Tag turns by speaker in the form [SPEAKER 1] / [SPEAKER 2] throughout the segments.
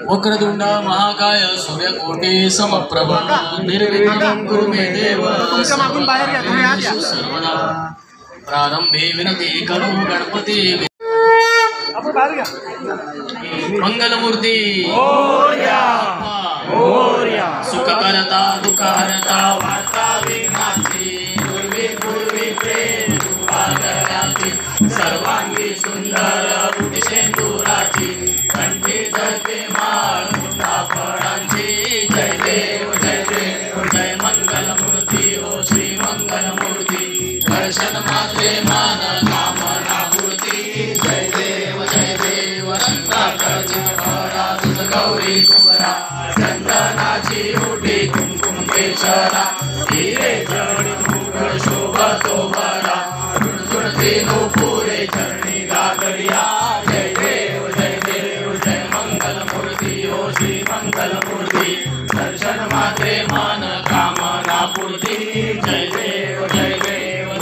[SPEAKER 1] वक्रतुंड महाकाय सूर्यकोटी समप्रभ निर्विघ्नं कुरु मे देव सर्वदा प्रारंभे विनती करो गणपती मंगलमूर्ती सुखकर्ता दुःखहर्ता वार्ता विघ्नाची पूर्वी प्रेम सर्वांगी सुंदर बुटिशेंदुराची कंठी जळते माळ मुठा फळांची जय देव जय मंगलमूर्ती हो श्री मंगलमूर्ती दर्शन मात्रे मान कामना पूर्ती जय देव रत्नाकर फळा तुझ गौरी कुमरा चंदनाची उठी कुंकुम केशरा हिरे जळी मुघल शोभतो बरा पुरे चरणी गागरिया जय देव जय मंगलमूर्ती हो श्री मंगलमूर्ती दर्शन मात्रे मन कामना पूर्ती जय देव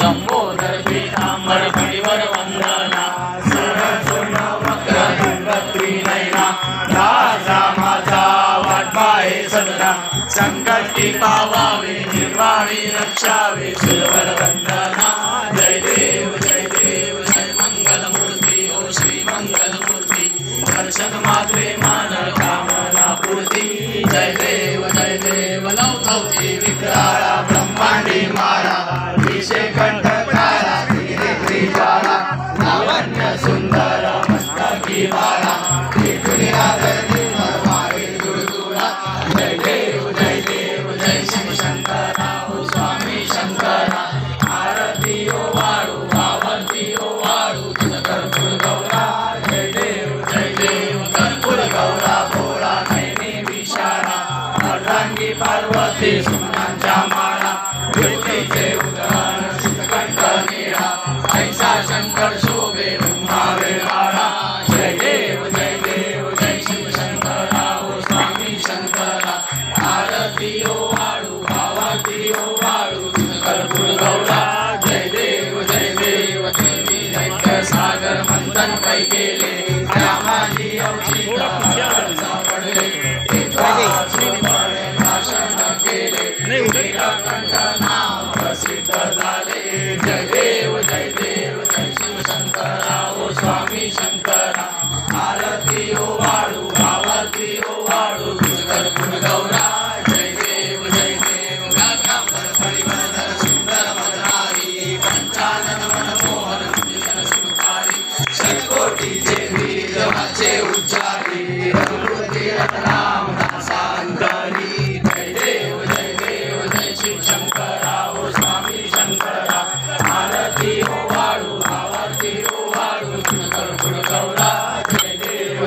[SPEAKER 1] लंबोदर पीतांबर फणीवर वंदना सरळ सोन वक्र तुंगत्री नयना राजा माझा वाटपाहे सदना संकटी पावावे निर्वाणी रक्षावे सुरवर वंदना जय देव मंगलमूर्ती हो श्री मंगलमूर्ती दर्शन मात्रे मान कामना पूर्ती जय देव लवथवती विक्राळा ब्रह्मांडी माळा विषे कंठकारा त्रिज्वाला लावण्य सुंदर मस्तकी बाळा त्रिपुराधरणी मरवारी जुळजुळा जय देव जय शिव शंकरा हो स्वामी शंकरा आरती ओ वाळू आवर्ती ओ वाळू तुझ कर्पूर गौरा जय देव कर्पूर गौरा भोळा नयनी विशाळा अर्धांगी पार्वती सुमनांच्या माळा ज्योतीचे उदरण शितकंठ निळा ऐसा शंकर शोभे ब्रह्मा वेळाळा जय देव जय शिव शंकरा हो स्वामी शंकरा आरती ओ वाळू आवाती ओ वाळू तुझ कर्पूर गौरा जय देव देवी दैत्य सागर मंथन कै केले रामाजी अवचिता सापडले भाषण केले कंठ नाम प्रसिद्ध झाले जय देव जय शिव शंकरा हो स्वामी शंकरा आरती ओ वाळू आवाती ओ वाळू तुझ कर्पूर गौरा जय देव गागांबर फणीवर सुंदर मदनारी पंचानन मनमोहन सुजन सुखारी षटकोटीचे बीज माझे उच्चारी रघुपती रत्नाम दासांतरी जय देव जय शिव शंकरा हो स्वामी शंकरा आरती ओ वाळू आवाती ओ वाळू तुझ कर्पूर गौरा जय देव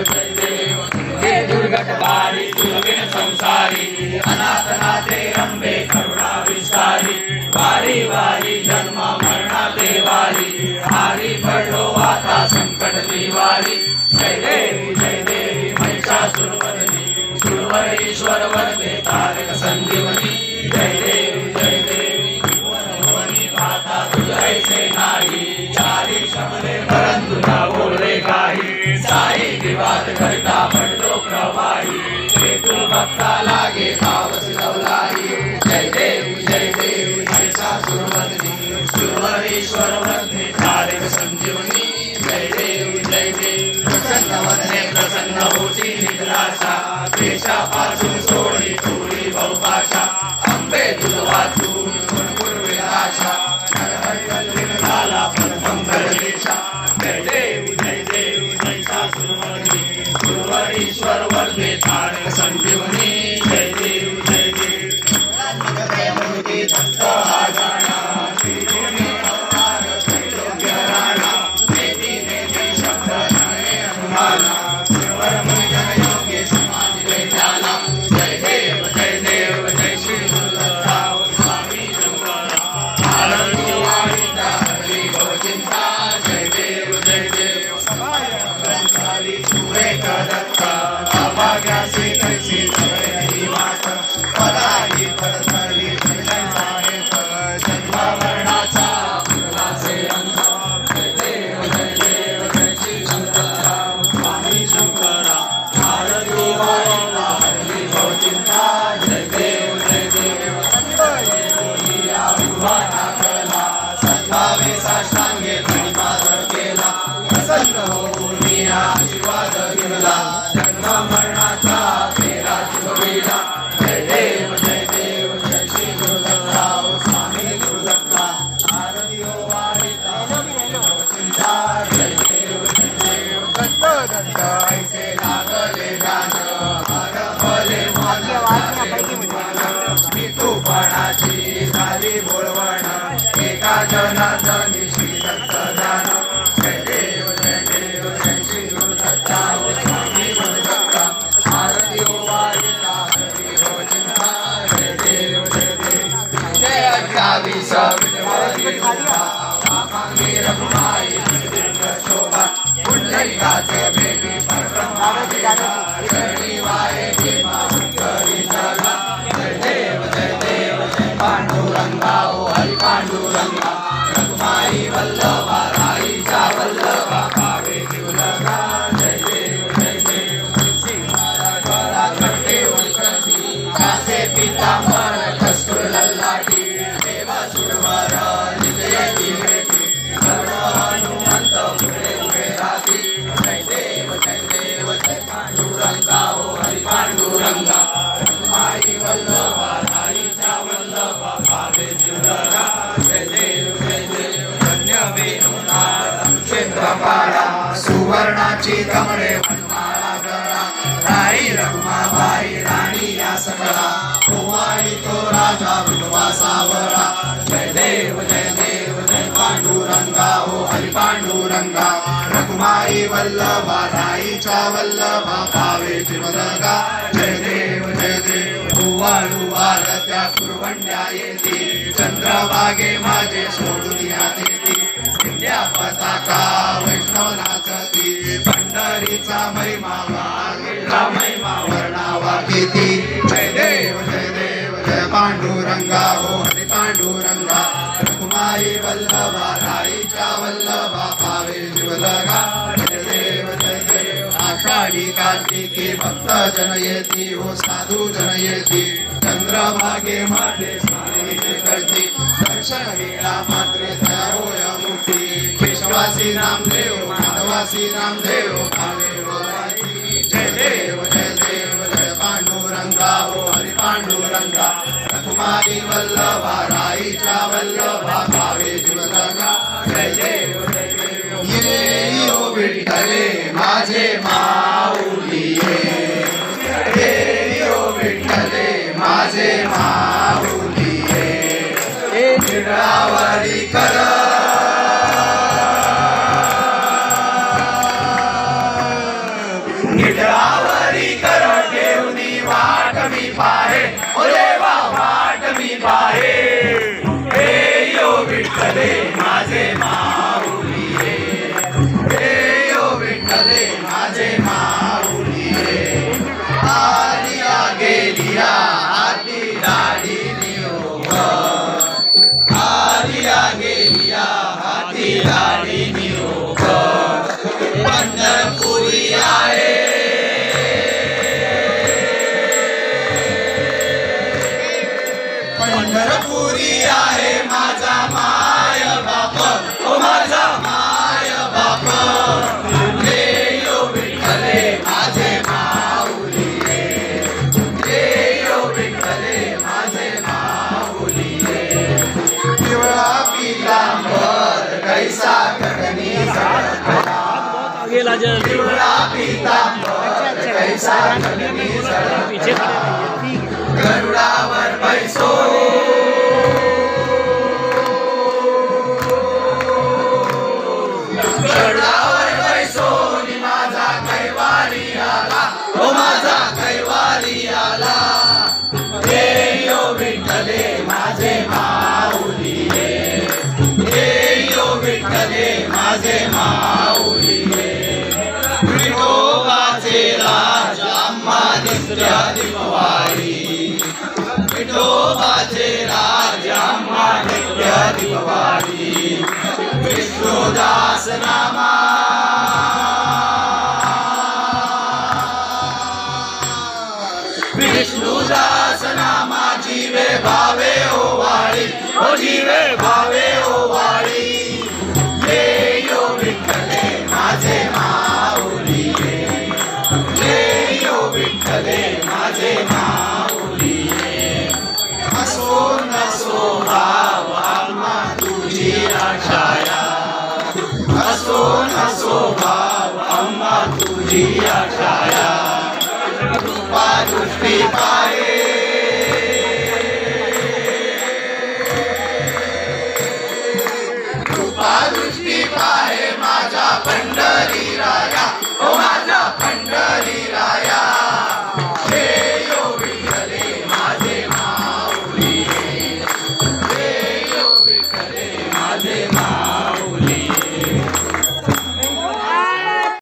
[SPEAKER 1] हे दुर्गट बारी तुझ संसारी अनाथनाथे अंबे करुणा विस्तारी वारी वारी जन्म मरणा देवारी हारी पडलो आता संकट दिवारी जय देवी महिषासुरवरनी सुरवर ईश्वर वरदे तारक संजीवनी जय देवी भुवनी माता तुझैसे नाही चारी शमले परंतु ना बोलले काही साई विवाद करता पडलो प्रवाही तू भक्ता लागे पावस लवलाई जय देवी महिषासुरवरनी सुरवर ईश्वर वरदे तारक संजीवनी जय देवी प्रसन्न वदने प्रसन्न होती निद्राशा देशापासून सोडी थोडी बहुभाषा अंबे तुझ वाचून गुणगुण आशा झाला मंगल देशा जय देवी महिषासुरवरनी सुरवर ईश्वर वरदे तारक संजीवनी जय देवी दत्त आजाना
[SPEAKER 2] शंकरा
[SPEAKER 1] रुक्माची कमळे वनमाळा गळा राई रखुमाबाई राणी या सकळा गोवाळी तो राजा विठवा सावळा जय देव जय पांडुरंगा हो हरी पांडुरंगा रखुमाई वल्लभा राईच्या वल्लभा पावे चिरदगा जय देव गोवाळू आरत्या कुरवंड्या येती चंद्रभागे माझे सोडून यात येती इंद्या पताका वैष्णव नाचती पंढरीचा महिमा महिमा वर्णावा किती जय देव जय पांडुरंगा हो हरी पांडुरंगा रखुमाई वल्लभा राईच्या वल्लभा पावे जीवलगा जय देव आषाढी कार्तिकी भक्त जन येती हो साधू जन येती चंद्रभागे माझे स्नान करती दर्शन घेला मात्र होय मुक्ती केशवासी नामदेव माधवासी नामदेव जय देव जय पांडुरंगा हो हरी पांडुरंगा रखुमाई वल्लभा राईच्या वल्लभा भावे जीवलगा जय देव ये ओ विठ्ठले माझे माऊली ये ओ विठ्ठले माझे माऊली निडावरी कर निडावरी कर घेऊनी वाट मी पाहे ओ देवा वाट मी पाहे हे यो विठ्ठले माझे माऊली हे यो विठ्ठले माझे माऊली आलिया गेलिया हाती दाढी आलिया गेलिया हाती दाढी निरोग पंढरपुरी आहे पंढरपुरी आहे माझा माय बाप ओ माझा माय बाप हे यो विठ्ठले माझे माऊली हे यो विठ्ठले माझे माऊली पिवळा पितांबर कैसा गगनी झळकला पिवळा पितांबर कैसा गगनी झळकला गरुडावर बैसो गरुडावर बैसो नि माझा कैवारी आला ओ माझा कैवारी आला हे यो विठ्ठले माझे माऊली हे यो विठ्ठले माझे माऊली विठोबाचे राज आम्हा नित्य दिवाळी विठोबाचे राज आम्हा नित्य दिवाळी विष्णुदास नामा विष्णुदास नामा जीवे भावे ओवाळी ओ जीवे भावे ओवाळी हे यो विठ्ठले माझे माऊली हे यो विठ्ठले माझे माऊली असो नसो भाव आम्हा तुझी आशाया असो नसो भाव आम्हा तुझी आशाया कृपा दृष्टी पाहे कृपा दृष्टी पाहे माझा पंढरी राया ओ माझा पंढरी राया हे यो विठ्ठले माझे माऊली हे यो विठ्ठले माझे माऊली